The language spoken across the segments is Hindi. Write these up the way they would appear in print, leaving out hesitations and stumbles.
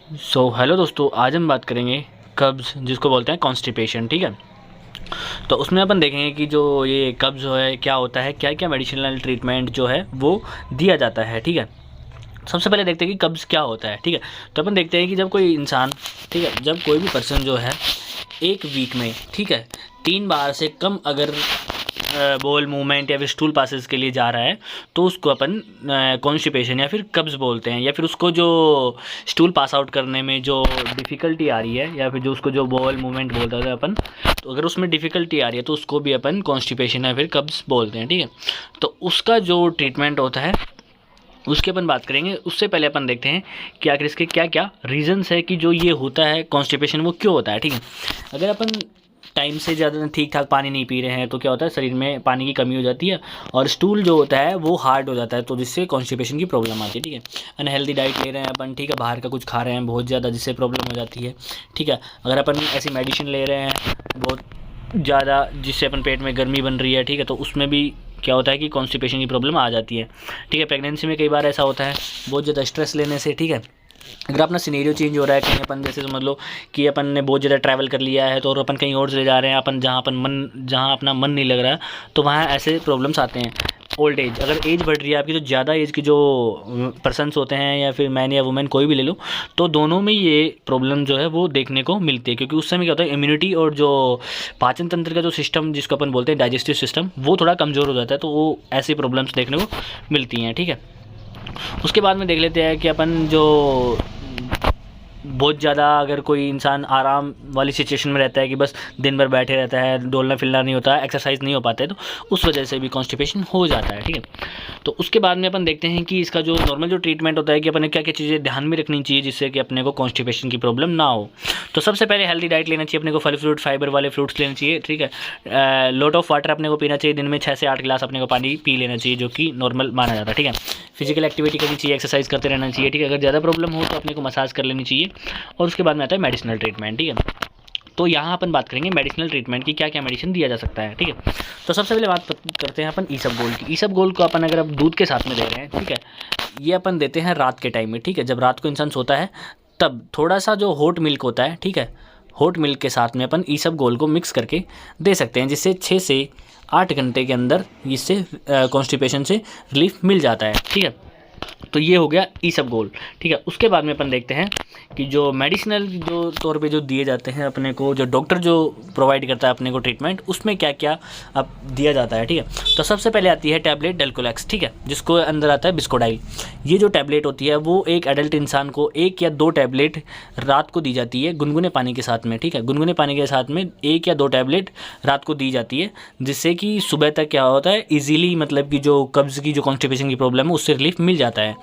हेलो दोस्तों, आज हम बात करेंगे कब्ज़, जिसको बोलते हैं कॉन्स्टिपेशन। ठीक है, तो उसमें अपन देखेंगे कि जो ये कब्ज़ जो है क्या होता है, क्या क्या मेडिसिनल ट्रीटमेंट जो है वो दिया जाता है। ठीक है, सबसे पहले देखते हैं कि कब्ज़ क्या होता है। ठीक है, तो अपन देखते हैं कि जब कोई इंसान, ठीक है, जब कोई भी पर्सन जो है एक वीक में, ठीक है, 3 बार से कम अगर बोल मूवमेंट या फिर स्टूल पासेस के लिए जा रहा है, तो उसको अपन कॉन्स्टिपेशन या फिर कब्ज़ बोलते हैं। या फिर उसको जो स्टूल पास आउट करने में जो डिफ़िकल्टी आ रही है, या फिर जो उसको जो बॉल मूवमेंट बोलते हैं अपन, तो अगर उसमें डिफ़िकल्टी आ रही है तो उसको भी अपन कॉन्स्टिपेशन या फिर कब्ज़ बोलते हैं। ठीक है, तो उसका जो ट्रीटमेंट होता है उसकी अपन बात करेंगे। उससे पहले अपन देखते हैं कि आखिर इसके क्या क्या रीज़न्स है कि जो ये होता है कॉन्स्टिपेशन वो क्यों होता है। ठीक है, अगर अपन टाइम से ज़्यादा ठीक ठाक पानी नहीं पी रहे हैं तो क्या होता है, शरीर में पानी की कमी हो जाती है और स्टूल जो होता है वो हार्ड हो जाता है, तो जिससे कॉन्स्टिपेशन की प्रॉब्लम आती है। ठीक है, अनहेल्दी डाइट ले रहे हैं अपन, ठीक है, बाहर का कुछ खा रहे हैं बहुत ज़्यादा, जिससे प्रॉब्लम हो जाती है। ठीक है, अगर अपन ऐसी मेडिसिन ले रहे हैं बहुत ज़्यादा जिससे अपन पेट में गर्मी बन रही है, ठीक है, तो उसमें भी क्या होता है कि कॉन्स्टिपेशन की प्रॉब्लम आ जाती है। ठीक है, प्रेगनेंसी में कई बार ऐसा होता है बहुत ज़्यादा स्ट्रेस लेने से। ठीक है, अगर अपना सिनेरियो चेंज हो रहा है कहीं, अपन जैसे समझ लो कि अपन ने बहुत ज़्यादा ट्रैवल कर लिया है तो और अपन कहीं और चले जा रहे हैं, अपन जहाँ अपना मन नहीं लग रहा है, तो वहाँ ऐसे प्रॉब्लम्स आते हैं। ओल्ड एज, अगर एज बढ़ रही है आपकी, तो ज़्यादा एज की जो पर्सन्स होते हैं या फिर मैन या वुमेन कोई भी ले लो, तो दोनों में ये प्रॉब्लम जो है वो देखने को मिलती है। क्योंकि उस समय क्या होता है, इम्यूनिटी और जो पाचन तंत्र का जो सिस्टम जिसको अपन बोलते हैं डाइजेस्टिव सिस्टम, वो थोड़ा कमज़ोर हो जाता है, तो वो ऐसी प्रॉब्लम्स देखने को मिलती हैं। ठीक है, उसके बाद में देख लेते हैं कि अपन जो बहुत ज़्यादा अगर कोई इंसान आराम वाली सिचुएशन में रहता है कि बस दिन भर बैठे रहता है, डोलना फिरना नहीं होता है, एक्सरसाइज नहीं हो पाता है, तो उस वजह से भी कॉन्स्टिपेशन हो जाता है। ठीक है, तो उसके बाद में अपन देखते हैं कि इसका जो नॉर्मल जो ट्रीटमेंट होता है कि अपन ने क्या क्या चीज़ें ध्यान में रखनी चाहिए जिससे कि अपने को कॉन्स्टिपेशन की प्रॉब्लम ना हो। तो सबसे पहले हेल्दी डाइट लेना चाहिए अपने को, फल फ्रूट फाइबर वाले फ्रूट्स लेने चाहिए। ठीक है, लॉट ऑफ वाटर अपने को पीना चाहिए, दिन में 6 से 8 गिलास अपने को पानी पी लेना चाहिए, जो कि नॉर्मल माना जाता है। ठीक है, फिजिकल एक्टिविटी करनी चाहिए, एक्सरसाइज करते रहना चाहिए। ठीक है, अगर ज़्यादा प्रॉब्लम हो तो अपने को मसाज कर लेनी चाहिए। और उसके बाद में आता है मेडिसिनल ट्रीटमेंट। ठीक है, तो यहाँ अपन बात करेंगे मेडिसिनल ट्रीटमेंट की, क्या क्या मेडिसिन दिया जा सकता है। ठीक है, तो सबसे पहले बात करते हैं अपन ईसबगोल की। ईसबगोल को अपन अगर अब दूध के साथ में दे रहे हैं, ठीक है, ये अपन देते हैं रात के टाइम में। ठीक है, जब रात को इंसान सोता है तब थोड़ा सा जो होट मिल्क होता है, ठीक है, होट मिल्क के साथ में अपन ईसबगोल को मिक्स करके दे सकते हैं, जिससे 6 से 8 घंटे के अंदर इससे कॉन्स्टिपेशन से रिलीफ मिल जाता है। ठीक है, तो ये हो गया ईसबगोल। ठीक है, उसके बाद में अपन देखते हैं कि जो मेडिसिनल जो तौर पे जो दिए जाते हैं अपने को, जो डॉक्टर जो प्रोवाइड करता है अपने को ट्रीटमेंट, उसमें क्या क्या अब दिया जाता है। ठीक है, तो सबसे पहले आती है टैबलेट डेल्कोलैक्स। ठीक है, जिसको अंदर आता है बिस्कोडाइल। ये जो टैबलेट होती है वो एक एडल्ट इंसान को 1 या 2 टैबलेट रात को दी जाती है गुनगुने पानी के साथ में। ठीक है, गुनगुने पानी के साथ में 1 या 2 टैबलेट रात को दी जाती है, जिससे कि सुबह तक क्या होता है ईजिली, मतलब कि जो कब्ज़ की जो कॉन्स्टिपेशन की प्रॉब्लम है उससे रिलीफ मिल जाता है।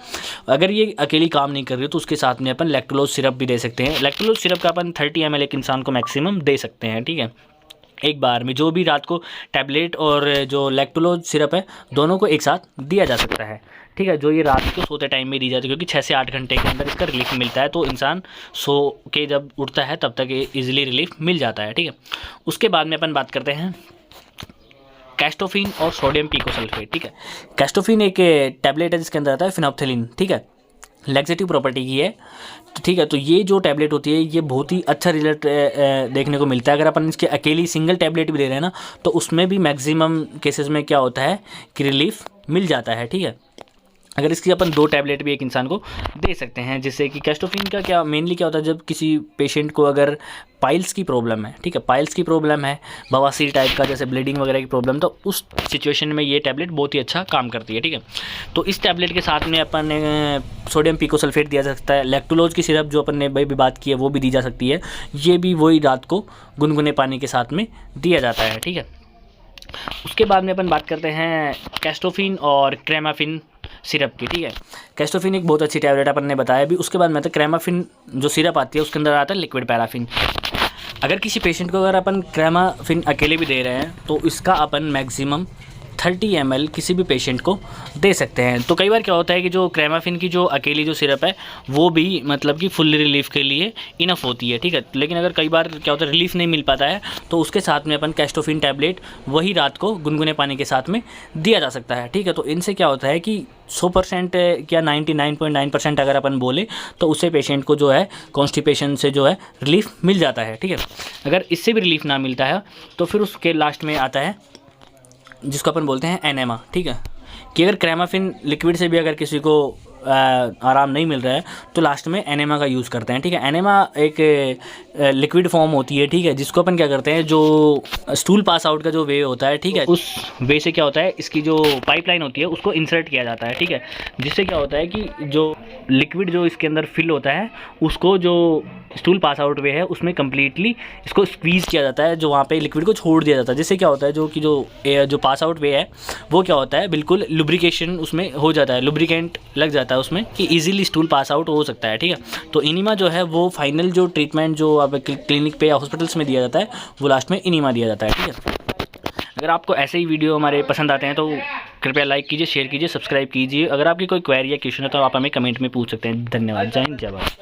अगर ये अकेली काम नहीं कर रही तो उसके साथ में अपन लैक्टोलोज सिरप भी दे सकते हैं। लैक्टोलोज सिरप का अपन 30 ml एक इंसान को मैक्सिमम दे सकते हैं। ठीक है, एक बार में जो भी रात को टैबलेट और जो लैक्टोलोज सिरप है दोनों को एक साथ दिया जा सकता है। ठीक है, जो ये रात को सोते टाइम में दी जाती है, क्योंकि 6 से 8 घंटे के अंदर इसका रिलीफ मिलता है, तो इंसान सो के जब उठता है तब तक ईजिली रिलीफ मिल जाता है। ठीक है, उसके बाद में अपन बात करते हैं कैस्टोफिन और सोडियम पिकोसल्फेट। ठीक है, कैस्टोफिन एक टैबलेट है जिसके अंदर आता है फिनोप्थेलिन। ठीक है, लैक्सेटिव प्रॉपर्टी की है। तो ठीक है, तो ये जो टैबलेट होती है ये बहुत ही अच्छा रिजल्ट देखने को मिलता है। अगर अपन इसके अकेली सिंगल टैबलेट भी दे रहे हैं ना, तो उसमें भी मैक्सिमम केसेस में क्या होता है कि रिलीफ मिल जाता है। ठीक है, अगर इसकी अपन 2 टैबलेट भी एक इंसान को दे सकते हैं, जिससे कि कैस्टोफिन का क्या मेनली क्या होता है, जब किसी पेशेंट को अगर पाइल्स की प्रॉब्लम है, ठीक है, पाइल्स की प्रॉब्लम है, बवासीर टाइप का जैसे ब्लीडिंग वगैरह की प्रॉब्लम, तो उस सिचुएशन में ये टैबलेट बहुत ही अच्छा काम करती है। ठीक है, तो इस टैबलेट के साथ में अपन सोडियम पिकोसल्फेट दिया जा सकता है। लैक्टोलोज की सिरप जो अपन ने भाई भी बात की है वो भी दी जा सकती है, ये भी वही रात को गुनगुने पानी के साथ में दिया जाता है। ठीक है, उसके बाद में अपन बात करते हैं कैस्टोफिन और क्रेमाफिन सिरप की। ठीक है, कैस्टोफिन एक बहुत अच्छी टैबलेट अपन ने बताया भी। उसके बाद में तो क्रेमाफिन जो सिरप आती है उसके अंदर आता है लिक्विड पैराफिन। अगर किसी पेशेंट को अगर अपन क्रेमाफिन अकेले भी दे रहे हैं तो इसका अपन मैक्सिमम 30 ml किसी भी पेशेंट को दे सकते हैं। तो कई बार क्या होता है कि जो क्रेमाफिन की जो अकेली जो सिरप है वो भी मतलब कि फुल रिलीफ के लिए इनफ होती है, ठीक है। लेकिन अगर कई बार क्या होता है रिलीफ नहीं मिल पाता है तो उसके साथ में अपन कैस्टोफिन टैबलेट वही रात को गुनगुने पानी के साथ में दिया जा सकता है, ठीक है। तो इनसे क्या होता है कि 100% क्या 99.9% अगर अपन बोले तो उससे पेशेंट को जो है कॉन्स्टिपेशन से जो है रिलीफ मिल जाता है, ठीक है। अगर इससे भी रिलीफ ना मिलता है तो फिर उसके लास्ट में आता है जिसको अपन बोलते हैं एनेमा, ठीक है। कि अगर क्रेमाफिन लिक्विड से भी अगर किसी को आराम नहीं मिल रहा है तो लास्ट में एनेमा का यूज़ करते हैं, ठीक है। एनेमा एक लिक्विड फॉर्म होती है, ठीक है, जिसको अपन क्या करते हैं जो स्टूल पास आउट का जो वे होता है, ठीक है, उस वे से क्या होता है इसकी जो पाइपलाइन होती है उसको इंसर्ट किया जाता है, ठीक है। जिससे क्या होता है कि जो लिक्विड जो इसके अंदर फिल होता है उसको जो स्टूल पास आउट वे है उसमें कम्प्लीटली इसको स्क्वीज़ किया जाता है, जो वहाँ पे लिक्विड को छोड़ दिया जाता है। जिससे क्या होता है जो कि जो पास आउट वे है वो क्या होता है बिल्कुल लुब्रिकेशन उसमें हो जाता है, लुब्रिकेंट लग जाता है उसमें कि इजीली स्टूल पास आउट हो सकता है, ठीक है। तो इनिमा जो है वो फाइनल जो ट्रीटमेंट जो अब क्लिनिक पे या हॉस्पिटल्स में दिया जाता है वो लास्ट में इनिमा दिया जाता है, ठीक है। अगर आपको ऐसे ही वीडियो हमारे पसंद आते हैं तो कृपया लाइक कीजिए, शेयर कीजिए, सब्सक्राइब कीजिए। अगर आपकी कोई क्वेरी या क्वेश्चन है तो आप हमें कमेंट में पूछ सकते हैं। धन्यवाद। जय हिंद, जय भारत।